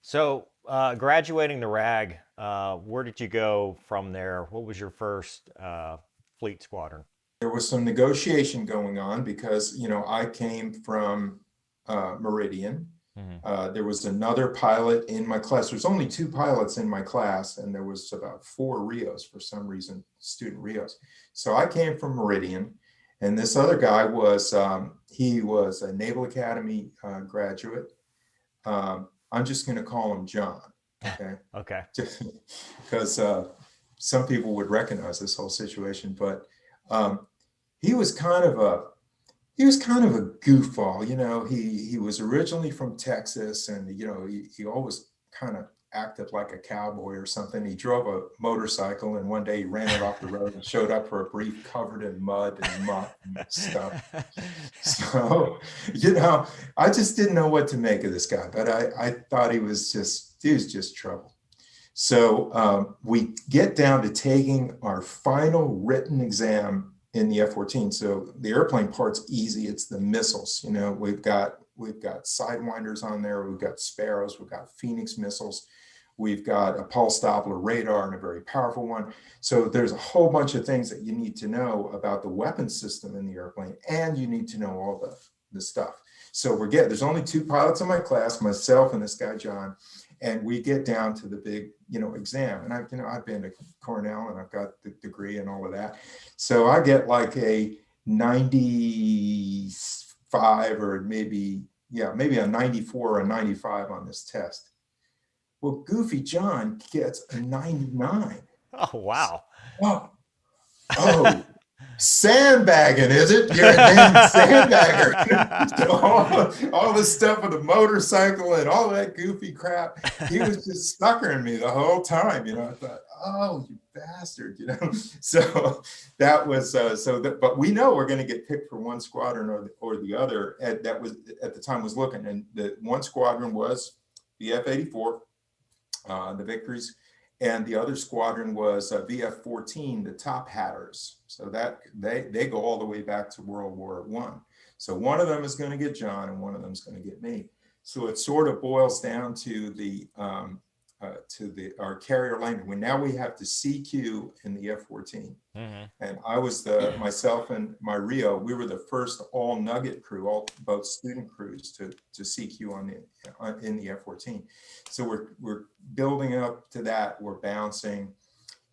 So, graduating the RAG, where did you go from there? What was your first fleet squadron? There was some negotiation going on because, I came from Meridian. Hmm. There was another pilot in my class. There's only two pilots in my class, and there was about four Rios for some reason, student Rios. So I came from Meridian, and this other guy he was a Naval Academy graduate. I'm just going to call him John, okay? Okay. Because some people would recognize this whole situation, but um, he was kind of a goofball. He was originally from Texas, and he always kind of acted like a cowboy or something. He drove a motorcycle, and one day he ran it off the road and showed up for a brief covered in mud and muck and stuff. So, I just didn't know what to make of this guy, but I thought he was just trouble. So we get down to taking our final written exam in the F-14. So the airplane part's easy. It's the missiles. We've got Sidewinders on there. We've got Sparrows. We've got Phoenix missiles. We've got a pulse Doppler radar and a very powerful one. So there's a whole bunch of things that you need to know about the weapon system in the airplane, and you need to know all the stuff. So there's only two pilots in my class, myself and this guy, John, and we get down to the big, exam. And I've been to Cornell and I've got the degree and all of that. So I get like a 95 or maybe a 94 or a 95 on this test. Well, Goofy John gets a 99. Oh, wow. Oh, sandbagging, is it? You're a damn sandbagger. So all this stuff with the motorcycle and all that goofy crap, he was just suckering me the whole time. I thought, oh, you bastard, So that was but we know we're going to get picked for one squadron or the other. That was at the time was looking, and the one squadron was the F-84, the Victories. And the other squadron was VF-14, the Top Hatters. So that they go all the way back to World War I. So one of them is going to get John, and one of them is going to get me. So it sort of boils down to our carrier landing. Now we have the CQ in the F-14, and I was myself and my Rio. We were the first all Nugget crew, both student crews to CQ in the F-14. So we're building up to that. We're bouncing,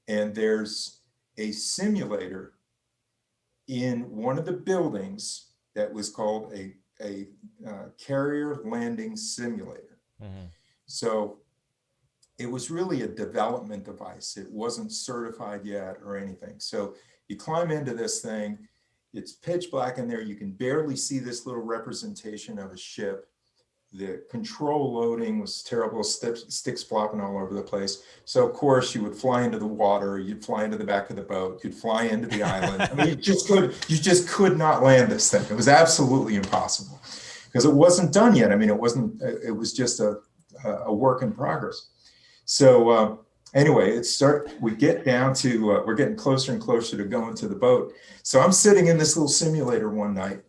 and there's a simulator in one of the buildings that was called a carrier landing simulator. So it was really a development device. It wasn't certified yet or anything. So you climb into this thing, it's pitch black in there. You can barely see this little representation of a ship. The control loading was terrible, sticks flopping all over the place. So of course you would fly into the water, you'd fly into the back of the boat, you'd fly into the island. I mean, you just could not land this thing. It was absolutely impossible because it wasn't done yet. I mean, it was just a work in progress. So anyway, we get down to, we're getting closer and closer to going to the boat. So I'm sitting in this little simulator one night,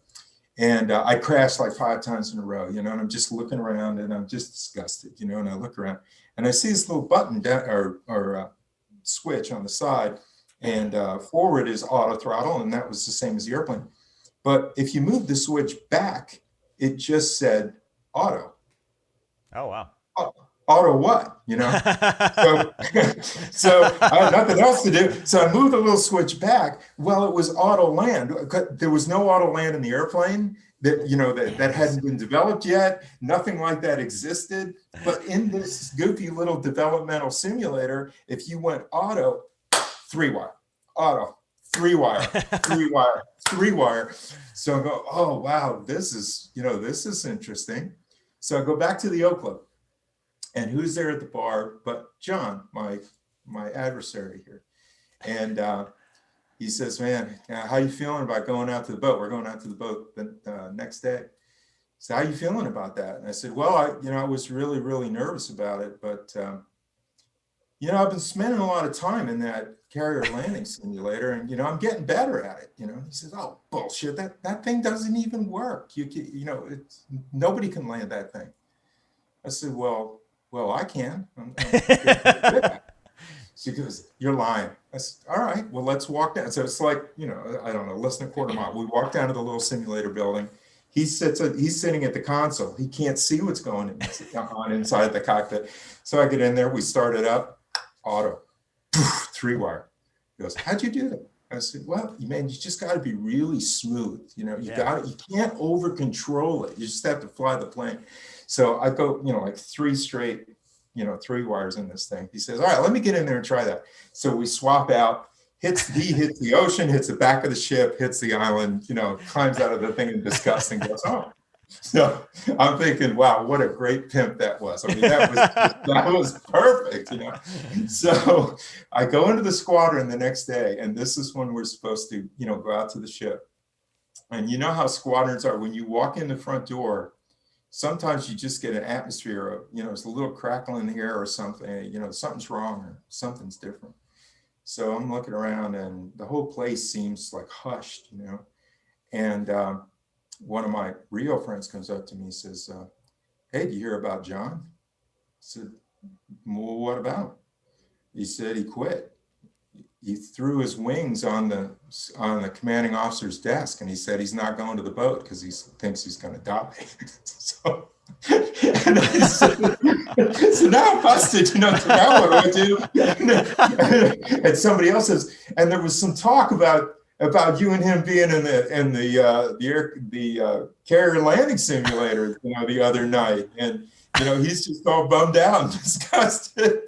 and I crashed like 5 times in a row, and I'm just looking around and I'm just disgusted, and I look around and I see this little button down or switch on the side, and forward is auto throttle, and that was the same as the airplane. But if you move the switch back, it just said auto. Oh, wow. Auto what, So I had nothing else to do. So I moved the little switch back. Well, it was auto land. There was no auto land in the airplane that hadn't been developed yet. Nothing like that existed. But in this goofy little developmental simulator, if you went auto, 3-wire, auto, 3-wire, 3-wire, 3-wire. So I go, oh, wow, this is interesting. So I go back to the O Club. And who's there at the bar but John, my adversary here. And he says, man, how you feeling about going out to the boat? We're going out to the boat the next day. So how you feeling about that? And I said, well, I was really, really nervous about it, but I've been spending a lot of time in that carrier landing simulator, and I'm getting better at it. He says, "Oh, bullshit! That thing doesn't even work. Nobody can land that thing." I said, "Well, I can. I'm pretty good at it." She goes, "You're lying." I said, "All right, well, let's walk down." So it's like, I don't know, less than a quarter mile. We walk down to the little simulator building. He's sitting at the console. He can't see what's going on inside the cockpit. So I get in there. We start it up. Auto, 3-wire. He goes, "How'd you do that?" I said, "Well, man, you just got to be really smooth. You can't over control it. You just have to fly the plane." So I go, like 3 straight, 3 wires in this thing. He says, "All right, let me get in there and try that." So we swap out. He hits the ocean, hits the back of the ship, hits the island, climbs out of the thing in disgust and goes home. So I'm thinking, wow, what a great pimp that was. I mean, that was perfect, So I go into the squadron the next day, and this is when we're supposed to, go out to the ship. And you know how squadrons are. When you walk in the front door, sometimes you just get an atmosphere of, it's a little crackle in the air or something, something's wrong or something's different. So I'm looking around, and the whole place seems like hushed, and one of my Rio friends comes up to me and says, "Hey, do you hear about John?" I said, "Well, what about?" He said he quit. He threw his wings on the commanding officer's desk, and he said he's not going to the boat because he thinks he's going to die. So, and I said, so now I'm busted, so now what do I do? And somebody else says, and there was some talk about you and him being in the carrier landing simulator, the other night, and he's just all bummed out and disgusted.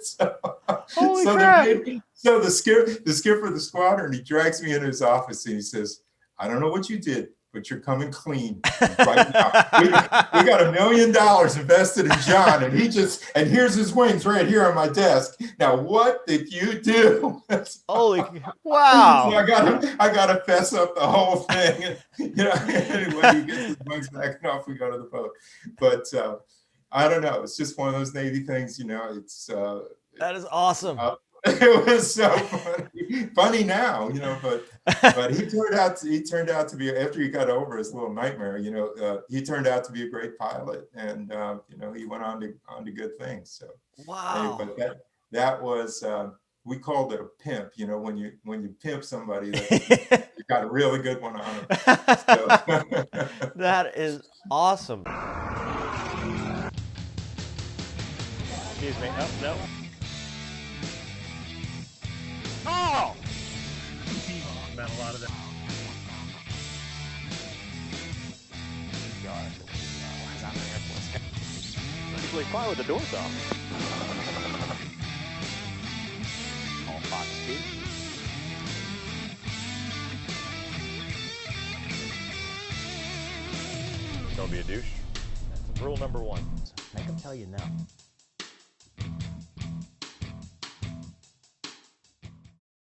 Holy crap! So the skipper of the squadron, he drags me into his office and he says, "I don't know what you did, but you're coming clean right now. We got $1 million invested in John, and here's his wings right here on my desk. Now, what did you do?" Holy wow! So I gotta fess up the whole thing. And, anyway, he gets his wings back, and off we go to the boat. But I don't know. It's just one of those Navy things. It's that is awesome. It was so funny now, but he turned out to be, after he got over his little nightmare, he turned out to be a great pilot, and he went on to good things. So wow. Anyway, that was we called it a pimp. When you pimp somebody, you got a really good one on them. So. That is awesome. Excuse me. Oh, no. Oh! Met a lot of them. Usually fine with the doors off. All Fox 2. Don't be a douche. That's rule number 1. Make them tell you no.